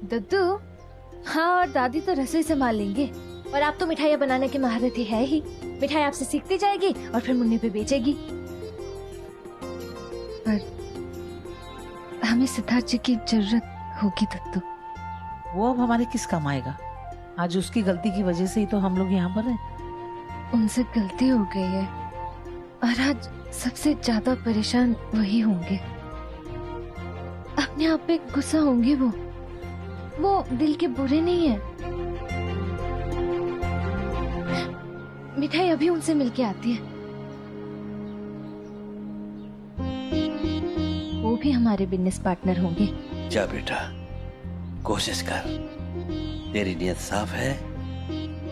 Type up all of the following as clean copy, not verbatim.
दद्दू, हाँ और दादी तो रसोई संभाल लेंगे और आप तो मिठाइयाँ बनाने के महारथी है ही। मिठाई आपसे सीखती जाएगी और फिर मुन्नी पे बेचेगी। पर हमें सिद्धार्थ जी की जरूरत होगी दद्दू। वो अब हमारे किस काम आएगा? आज उसकी गलती की वजह से ही तो हम लोग यहाँ पर हैं। उनसे गलती हो गई है और आज सबसे ज्यादा परेशान वही होंगे। अपने आप पे गुस्सा होंगे वो दिल के बुरे नहीं है। मिठाई अभी उनसे मिलके आती है। वो भी हमारे बिजनेस पार्टनर होंगे। जा बेटा, कोशिश कर, तेरी नीयत साफ है,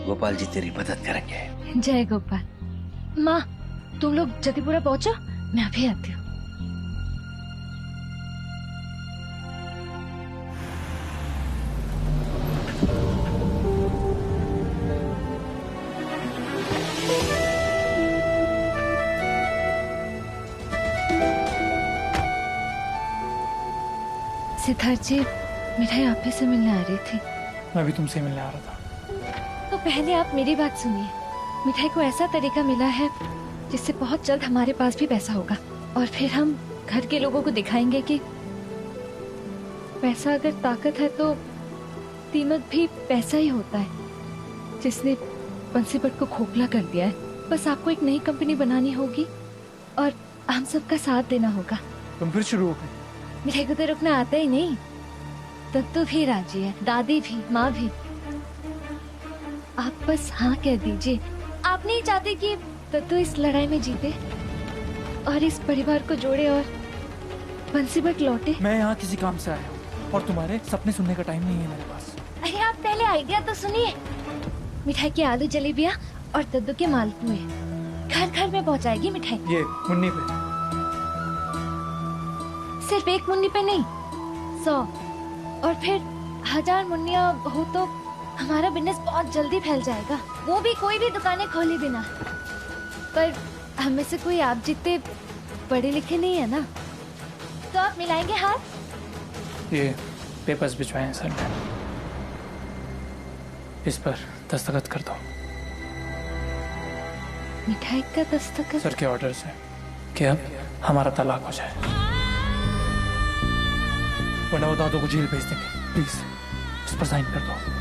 गोपाल जी तेरी मदद करेंगे। जय गोपाल। माँ, तुम लोग जतिपुरा पहुंचो, मैं अभी आती हूँ। सिद्धार्थ जी, मिठाई आप ही से मिलने आ रही थी। मैं भी तुमसे मिलने आ रहा था। तो पहले आप मेरी बात सुनिए। मिठाई को ऐसा तरीका मिला है जिससे बहुत जल्द हमारे पास भी पैसा होगा और फिर हम घर के लोगों को दिखाएंगे कि पैसा अगर ताकत है तो दीमक भी पैसा ही होता है, जिसने बंसीपट को खोखला कर दिया है। बस आपको एक नई कंपनी बनानी होगी और हम सबका साथ देना होगा। तुम फिर शुरू हो गए। मिठाई को तो रुकना आता ही नहीं। दत्तू भी राजी है, दादी भी, माँ भी। आप बस हाँ कह दीजिए। आप नहीं चाहते कि दत्तू इस लड़ाई में जीते और इस परिवार को जोड़े और बंसीपट लौटे? मैं यहाँ किसी काम से आया हूँ और तुम्हारे सपने सुनने का टाइम नहीं है मेरे पास। अरे आप पहले आइडिया तो सुनिए। मिठाई की आलू जलेबियाँ और दद्दू के मालपुए घर घर में पहुँचाएगी मिठाई। ये मुन्नी पे। सिर्फ एक मुन्नी पे नहीं, 100 और फिर 1000 मुन्नियाँ हो तो हमारा बिजनेस बहुत जल्दी फैल जाएगा। वो भी कोई भी दुकानें खोले बिना। पर हमें से कोई आप जितने पढ़े लिखे नहीं है ना, तो आप मिलाएंगे हाथ? ये पेपर्स भिजवाए हैं सर ने, इस पर दस्तखत कर दो। मिठाई का दस्तखत? सर के ऑर्डर से कि अब हमारा तलाक हो जाए, वरना वो दादू को जेल भेज देंगे। प्लीज इस पर साइन कर दो।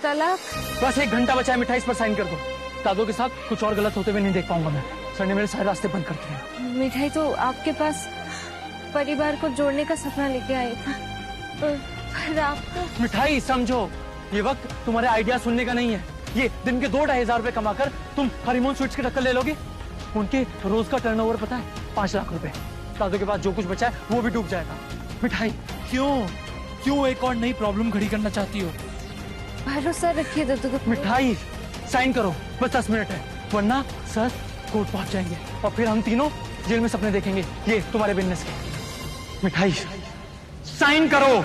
तलाक? बस 1 घंटा बचा है, मिठाई इस पर साइन कर दो। दादू के साथ कुछ और गलत होते हुए नहीं देख पाऊंगा मैं। सर ने मेरे सारे रास्ते बंद कर दिए। मिठाई तो आपके पास परिवार को जोड़ने का सपना लेके आए था, पर आपको। मिठाई समझो, ये वक्त तुम्हारे आइडिया सुनने का नहीं है। ये दिन के 2-2.5 हजार रुपए कमाकर तुम हनीमून स्वीट्स की टक्कर ले लोगे। उनके रोज का टर्नओवर पता है 5 लाख रुपए। दादू के पास जो कुछ बचा है वो भी डूब जाएगा। मिठाई क्यों एक और नई प्रॉब्लम खड़ी करना चाहती हो? भरोसा रखिए दद्दू को। मिठाई साइन करो, बस 10 मिनट है, वरना सर कोर्ट पहुंच जाएंगे और फिर हम तीनों जेल में सपने देखेंगे ये तुम्हारे बिजनेस के। मिठाई साइन करो।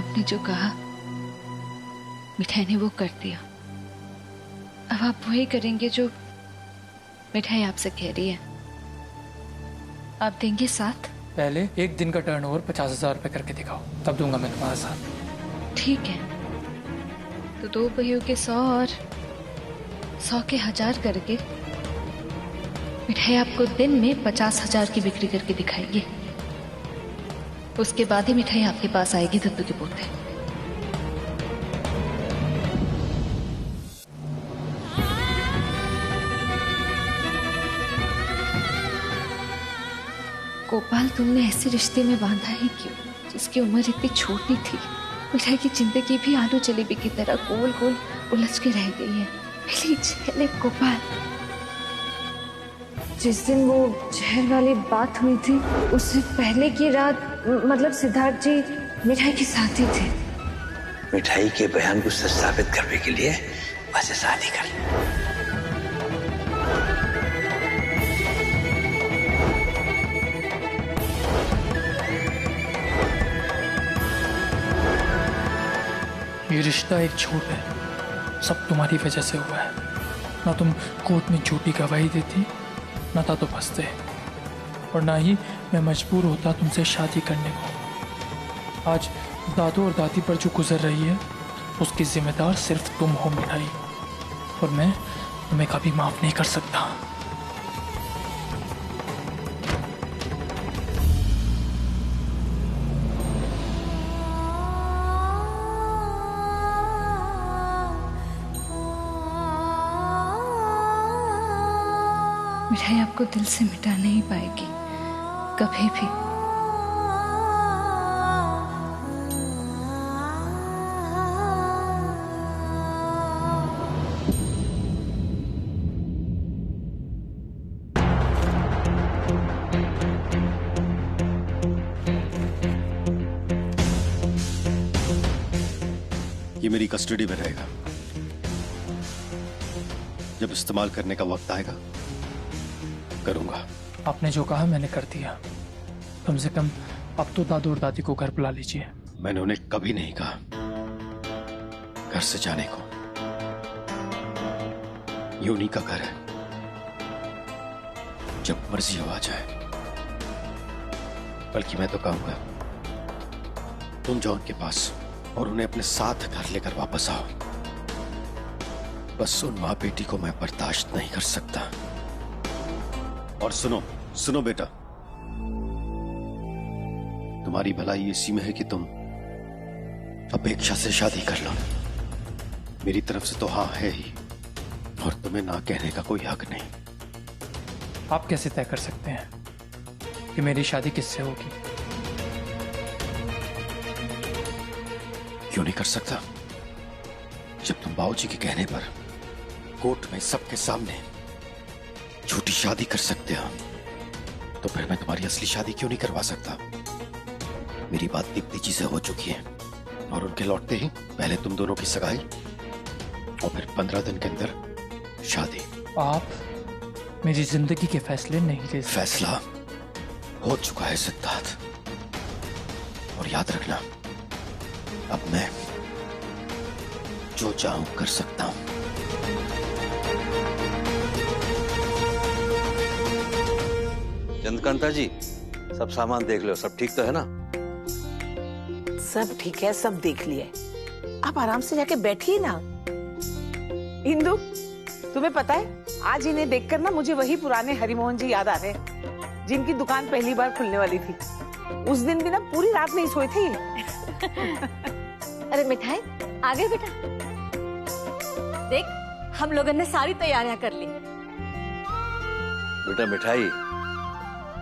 आपने जो कहा मिठाई ने वो कर दिया। अब आप वही करेंगे जो मिठाई आपसे कह रही है। आप देंगे साथ? पहले एक दिन का टर्नओवर 50,000 रुपए करके दिखाओ, तब दूंगा मैं तुम्हारा साथ। ठीक है, तो 2 पहियों के 100 और 100 के 1000 करके मिठाई आपको दिन में 50,000 की बिक्री करके दिखाएगी। उसके बाद ही मिठाई आपके पास आएगी दद्दू के पोते। गोपाल, तुमने ऐसे रिश्ते में बांधा ही क्यों जिसकी उम्र इतनी छोटी थी? मिठाई की जिंदगी भी आलू जलेबी की तरह गोल गोल उलझ के रह गई है। Please help Gopal. जिस दिन वो जहर वाली बात हुई थी उससे पहले की रात मतलब सिद्धार्थ जी मिठाई के साथ ही थे। मिठाई के बयान को सच साबित करने के लिए वैसे शादी कर ली। ये रिश्ता एक झूठ है, सब तुम्हारी वजह से हुआ है। ना तुम कोर्ट में झूठी गवाही देती, ना था तो फंसते, और ना ही मैं मजबूर होता तुमसे शादी करने को। आज दादू और दादी पर जो गुजर रही है उसकी जिम्मेदार सिर्फ तुम हो मिठाई, और मैं तुम्हें कभी माफ नहीं कर सकता। मिठाई आपको दिल से मिटा नहीं पाएगी कभी भी। ये मेरी कस्टडी में रहेगा। जब इस्तेमाल करने का वक्त आएगा करूंगा। आपने जो कहा मैंने कर दिया। कम से कम अब तो दादू और दादी को घर बुला लीजिए। मैंने उन्हें कभी नहीं कहा घर से जाने को। ये उन्हीं का घर है, जब मर्जी हो आ जाए। बल्कि मैं तो कहूंगा तुम जाओ उनके पास और उन्हें अपने साथ घर लेकर वापस आओ। बस उन मां बेटी को मैं बर्दाश्त नहीं कर सकता। और सुनो सुनो बेटा, तुम्हारी भलाई इसी में है कि तुम अपेक्षा से शादी कर लो। मेरी तरफ से तो हाँ है ही, और तुम्हें ना कहने का कोई हक नहीं। आप कैसे तय कर सकते हैं कि मेरी शादी किससे होगी? क्यों नहीं कर सकता? जब तुम बाबूजी के कहने पर कोर्ट में सबके सामने झूठी शादी कर सकते हो, तो फिर मैं तुम्हारी असली शादी क्यों नहीं करवा सकता? मेरी बात दीप्ति जी से हो चुकी है, और उनके लौटते ही पहले तुम दोनों की सगाई और फिर 15 दिन के अंदर शादी। आप मेरी जिंदगी के फैसले नहीं ले सकते। फैसला हो चुका है सिद्धार्थ, और याद रखना अब मैं जो चाहूं कर सकता हूं। चंद्रकांता जी, सब सामान देख लो, सब ठीक तो है ना? सब ठीक है, सब देख लिया। आप आराम से जाके बैठिए ना। इंदु, तुम्हें पता है आज इन्हें देखकर ना मुझे वही पुराने हरिमोहन जी याद आ रहे हैं, जिनकी दुकान पहली बार खुलने वाली थी। उस दिन भी ना पूरी रात नहीं सोए थे। अरे मिठाई आ गए बेटा। देख हम लोगों ने सारी तैयारियां कर ली। बेटा मिठाई,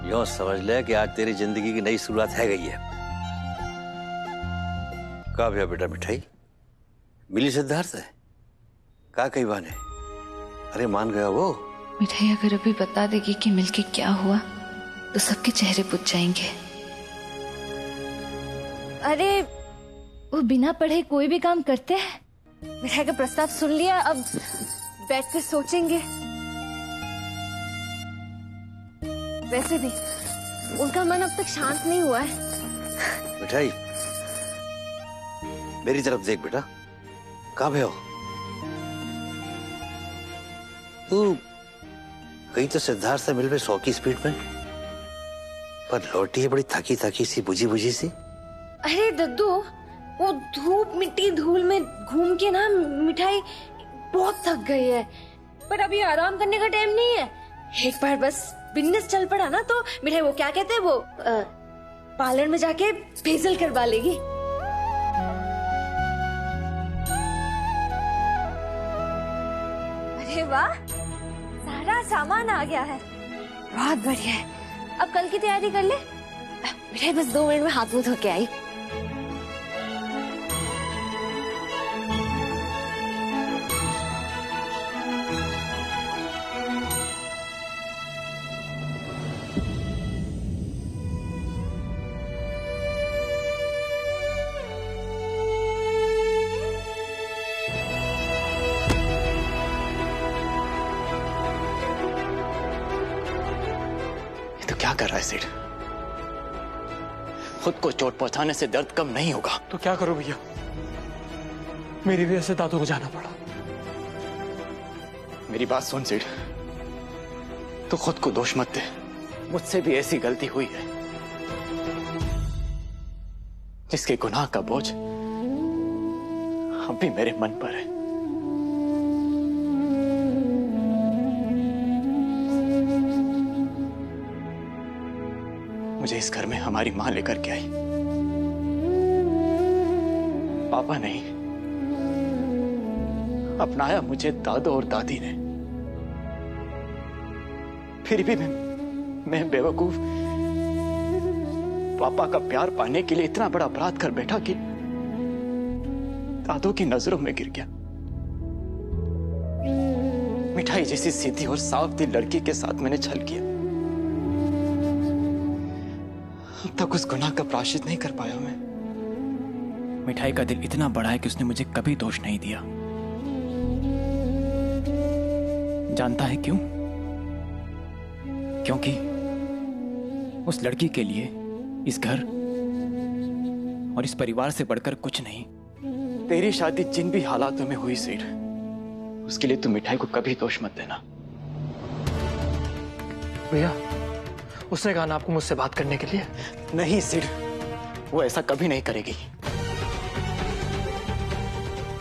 यूं समझ ले कि आज तेरी जिंदगी की नई शुरुआत है गई है। कहा भैया बेटा मिठाई मिली सिद्धार्थ है? कहा कई बाने? अरे मान गया वो? मिठाई अगर अभी बता देगी कि मिलके क्या हुआ तो सबके चेहरे पूछ जाएंगे। अरे वो बिना पढ़े कोई भी काम करते हैं। मिठाई का प्रस्ताव सुन लिया, अब बैठ कर सोचेंगे। वैसे भी उनका मन अब तक शांत नहीं हुआ है। मिठाई, मेरी तरफ देख बेटा, कहाँ पे हो तू? कहीं तो सिद्धार्थ से मिल पे 100 की स्पीड में, पर लौटी है बड़ी थकी थकी सी, बुझी बुझी सी। अरे दद्दू, वो धूप मिट्टी धूल में घूम के ना मिठाई बहुत थक गई है, पर अभी आराम करने का टाइम नहीं है। एक बार बस बिजनेस चल पड़ा ना तो मिठाई वो क्या कहते हैं वो पार्लर में जाके फेशियल करवा लेगी। अरे वाह, सारा सामान आ गया है, बहुत बढ़िया है। अब कल की तैयारी कर ले। मिठाई बस 2 मिनट में हाथ मुंह धो के आई। क्या कर रहा है सेठ? खुद को चोट पहुंचाने से दर्द कम नहीं होगा। तो क्या करूं भैया, मेरी वजह से दादू को जाना पड़ा। मेरी बात सुन सेठ, तो खुद को दोष मत दे, मुझसे भी ऐसी गलती हुई है जिसके गुनाह का बोझ अब भी मेरे मन पर है। मुझे इस घर में हमारी मां लेकर के आई, पापा नहीं। अपनाया मुझे दादू और दादी ने। फिर भी मैं बेवकूफ पापा का प्यार पाने के लिए इतना बड़ा अपराध कर बैठा कि दादू की नजरों में गिर गया। मिठाई जैसी सीधी और साफ दिल लड़की के साथ मैंने छल किया। अब तक उस गुनाह का प्रायश्चित नहीं कर पाया मैं। मिठाई का दिल इतना बड़ा है कि उसने मुझे कभी दोष नहीं दिया। जानता है क्यों? क्योंकि उस लड़की के लिए इस घर और इस परिवार से बढ़कर कुछ नहीं। तेरी शादी जिन भी हालातों में हुई सेठ, उसके लिए तुम मिठाई को कभी दोष मत देना। भैया, उसने कहा ना आपको मुझसे बात करने के लिए। नहीं सेठ, वो ऐसा कभी नहीं करेगी।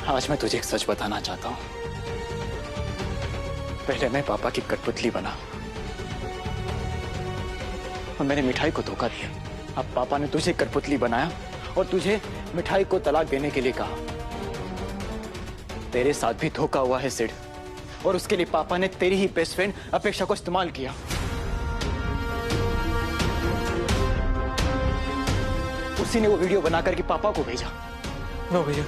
आज मैं तुझे एक सच बताना चाहता हूं। पहले मैं पापा की कठपुतली बना और मैंने मिठाई को धोखा दिया। अब पापा ने तुझे कठपुतली बनाया और तुझे मिठाई को तलाक देने के लिए कहा। तेरे साथ भी धोखा हुआ है सिड, और उसके लिए पापा ने तेरी ही बेस्ट फ्रेंड अपेक्षा को इस्तेमाल किया। उसी ने वो वीडियो बना करके पापा को भेजा। नो भैया,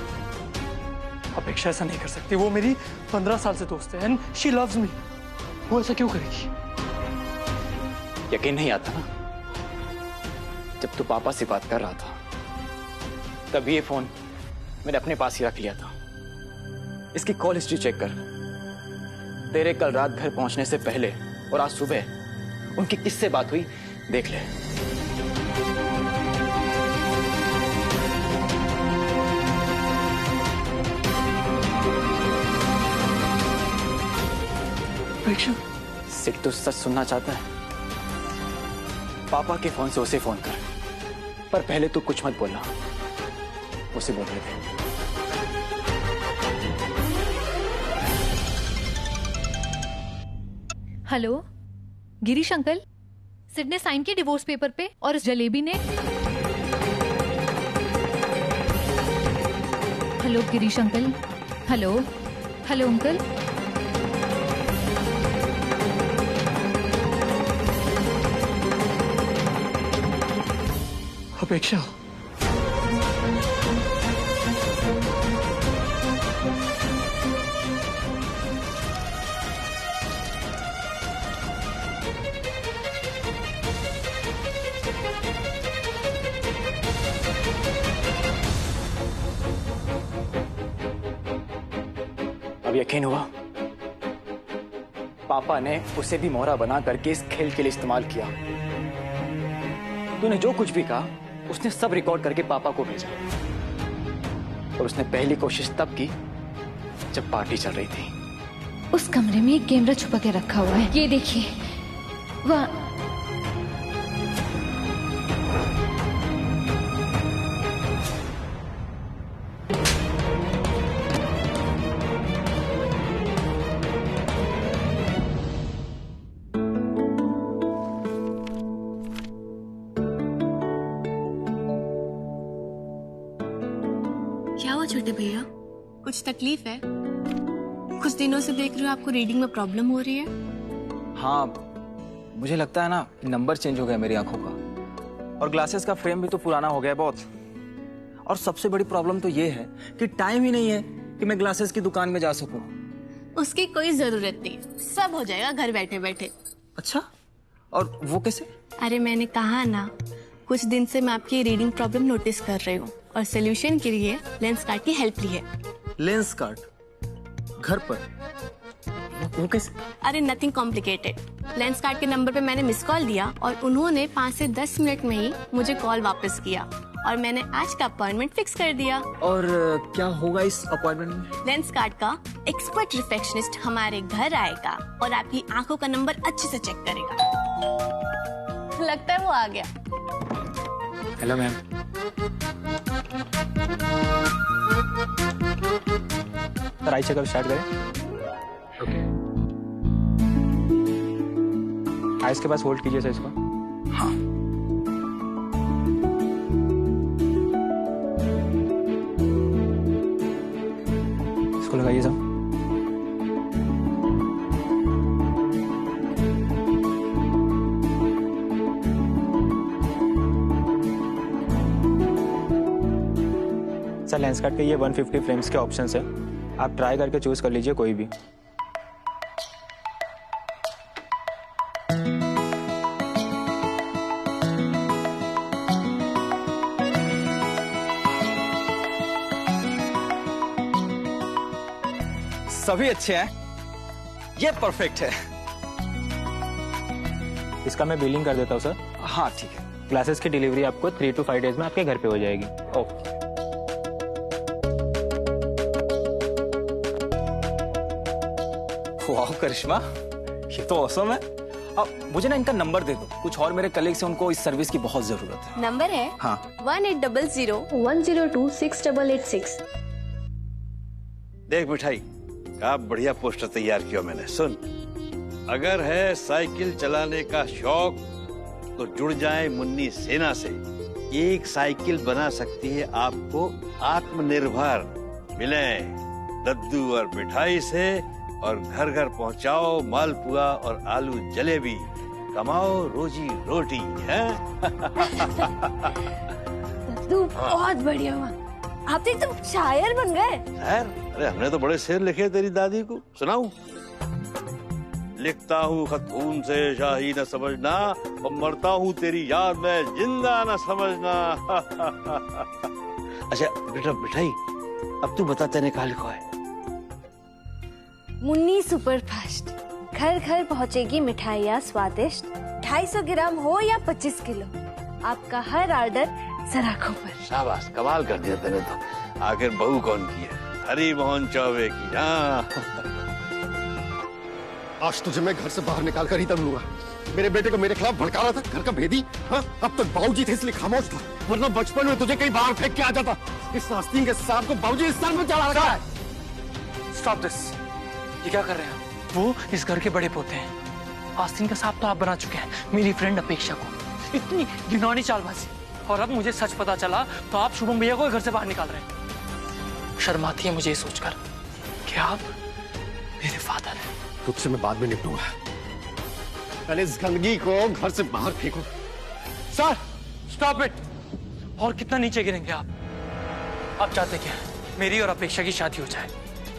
अपेक्षा ऐसा नहीं कर सकती। वो मेरी 15 साल से दोस्त है एंड शी लव्स मी। वो ऐसा क्यों करेगी? यकीन नहीं आता ना? जब तू पापा से बात कर रहा था तब ये फोन मैंने अपने पास ही रख लिया था। इसकी कॉल हिस्ट्री चेक कर। तेरे कल रात घर पहुंचने से पहले और आज सुबह उनकी किससे बात हुई देख ले। सिर्फ तू सच सुनना चाहता है? पापा के फोन से उसे फोन कर, पर पहले तू कुछ मत बोलना। उसे बोलने दे। हेलो गिरीश अंकल, सिड ने साइन किया डिवोर्स पेपर पे और इस जलेबी ने। Hello Girish uncle. Hello hello uncle. अपेक्षा, अब यकीन हुआ? पापा ने उसे भी मोहरा बना करके इस खेल के लिए इस्तेमाल किया। तूने जो कुछ भी कहा उसने सब रिकॉर्ड करके पापा को भेजा। और उसने पहली कोशिश तब की जब पार्टी चल रही थी। उस कमरे में एक कैमरा छुपा के रखा हुआ है, ये देखिए। वहाँ क्या हुआ छोटे भैया, कुछ तकलीफ है? कुछ दिनों से देख रही हूँ आपको रीडिंग में प्रॉब्लम हो रही है। हाँ, मुझे लगता है ना नंबर चेंज हो गया मेरी आंखों का, और ग्लासेस का फ्रेम भी तो पुराना हो गया बहुत। और सबसे बड़ी प्रॉब्लम तो ये है कि टाइम ही नहीं है कि मैं ग्लासेस की दुकान में जा सकूं। उसकी कोई जरूरत नहीं, सब हो जाएगा घर बैठे बैठे। अच्छा, और वो कैसे? अरे मैंने कहा ना, कुछ दिन से मैं आपकी रीडिंग प्रॉब्लम नोटिस कर रही हूँ और सोल्यूशन के लिए लेंस कार्ड की हेल्प ली है। लेंस कार्ड घर पर? वो कैसे? अरे नथिंग कॉम्प्लिकेटेड। लेंस कार्ड के नंबर पे मैंने मिस कॉल दिया और उन्होंने 5 से 10 मिनट में ही मुझे कॉल वापस किया और मैंने आज का अपॉइंटमेंट फिक्स कर दिया। और क्या होगा इस अपॉइंटमेंट में? लेंस कार्ड का एक्सपर्ट रिफ्लेक्शनिस्ट हमारे घर आएगा और आपकी आंखों का नंबर अच्छे से चेक करेगा। लगता है वो आ गया। Hello ma'am. Sir eye checkup start करें? ओके। आइस के पास होल्ड कीजिए सर इसको। हाँ। इसको लगाइए सर। सर लेंस कार्ड के ये 150 फ्रेम्स के ऑप्शंस है, आप ट्राई करके चूज कर लीजिए कोई भी। सभी अच्छे हैं, ये परफेक्ट है। इसका मैं बिलिंग कर देता हूँ सर। हाँ ठीक है। ग्लासेस की डिलीवरी आपको 3 to 5 डेज में आपके घर पे हो जाएगी। ओके। वाह करिश्मा, ये तो ऑसम है। अब मुझे ना इनका नंबर दे दो, कुछ और मेरे कलीग्स हैं उनको इस सर्विस की बहुत जरूरत है। नंबर है? हाँ। 1800-102-6886। देख मिठाई, क्या बढ़िया पोस्टर तैयार किया मैंने। सुन, अगर है साइकिल चलाने का शौक तो जुड़ जाए मुन्नी सेना से। एक साइकिल बना सकती है आपको आत्मनिर्भर। मिले दद्दू और मिठाई से और घर घर पहुंचाओ मालपुआ और आलू जलेबी, कमाओ रोजी रोटी है। दद्दू बहुत बढ़िया हुआ, आप तो एकदम शायर बन गए। अरे हमने तो बड़े शेर लिखे तेरी दादी को, सुनाऊं? लिखता हूँ खत खून से शाही न समझना, और मरता हूँ तेरी याद में जिंदा न समझना। अच्छा बेटा मिठाई, अब तू बता तेने कहा लिखा है? मुन्नी सुपरफास्ट, घर घर पहुंचेगी मिठाइयाँ स्वादिष्ट। 250 ग्राम हो या 25 किलो, आपका हर ऑर्डर सराखों पर। शाबाश, कमाल कर दिया तूने तो। आखिर बहू कौन की है? हरी मोहन चौबे की। हाँ। आज तुझे मैं घर से बाहर निकाल कर ही दम लूंगा। मेरे बेटे को मेरे खिलाफ भड़का रहा था, घर का भेदी। हाँ, अब तक बाबूजी थे इसलिए खामोश था, वरना बचपन में तुझे कहीं बाहर फेंक के आ जाता। इस आस्तीन के सांप को बाबूजी इस सर में चढ़ा रखा है। Stop this. ये क्या कर रहे हैं? वो इस घर के बड़े पोते हैं। आस्तीन का सांप तो आप बना चुके हैं मेरी फ्रेंड अपेक्षा को। इतनी घिनौनी चालबाजी, और अब मुझे सच पता चला तो आप शुभम भैया को घर से बाहर निकाल रहे हैं। शर्म आती है मुझे ये सोचकर कि आप मेरे फादर हैं। तुझसे मैं बाद में निपटूंगा, पहले इस गंदगी को घर से बाहर फेंको। Sir stop it. और कितना नीचे गिरेंगे आप? आप चाहते क्या? मेरी और अपेक्षा की शादी हो जाए?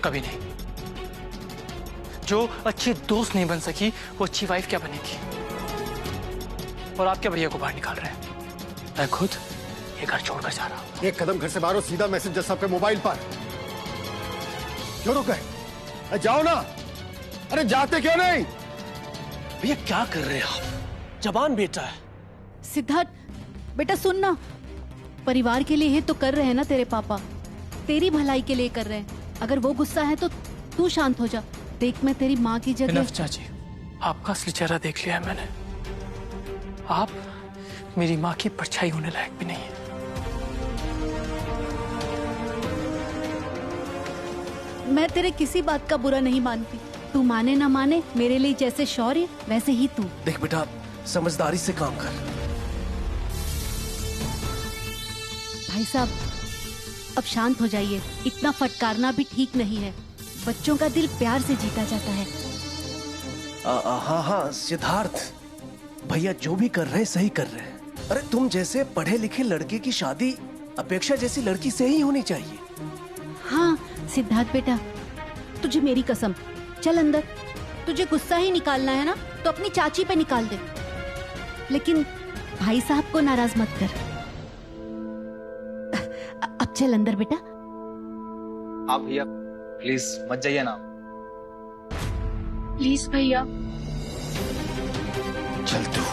कभी नहीं। जो अच्छी दोस्त नहीं बन सकी वो अच्छी वाइफ क्या बनेगी? और आप क्या भैया को बाहर निकाल रहे हैं? मैं खुद ये घर छोड़कर जा रहा हूँ। एक कदम घर से बाहर हो, सीधा मैसेज जैसा आपके मोबाइल पर। क्यों रुक गए? जाओ ना। अरे जाते क्यों नहीं? भैया क्या कर रहे हैं आप? जवान बेटा है। सिद्धार्थ बेटा सुन ना, परिवार के लिए ही तो कर रहे हैं ना तेरे पापा। तेरी भलाई के लिए कर रहे हैं। अगर वो गुस्सा है तो तू शांत हो जा। देख, मैं तेरी माँ की जगह। इनफ चाची, आपका असली चेहरा देख लिया है मैंने। आप मेरी माँ की परछाई होने लायक भी नहीं है। मैं तेरे किसी बात का बुरा नहीं मानती। तू माने ना माने, मेरे लिए जैसे शौर्य वैसे ही तू। देख बेटा, समझदारी से काम कर। भाई साहब, अब शांत हो जाइए। इतना फटकारना भी ठीक नहीं है। बच्चों का दिल प्यार से जीता जाता है। हाँ हाँ सिद्धार्थ, भैया जो भी कर रहे हैं सही कर रहे हैं। अरे तुम जैसे पढ़े लिखे लड़के की शादी अपेक्षा जैसी लड़की से ही होनी चाहिए। हाँ सिद्धार्थ बेटा, तुझे मेरी कसम, चल अंदर। तुझे गुस्सा ही निकालना है ना तो अपनी चाची पे निकाल दे, लेकिन भाई साहब को नाराज मत कर। अब चल अंदर बेटा। आप भैया प्लीज मत जाइए ना। प्लीज भैया। चल तू।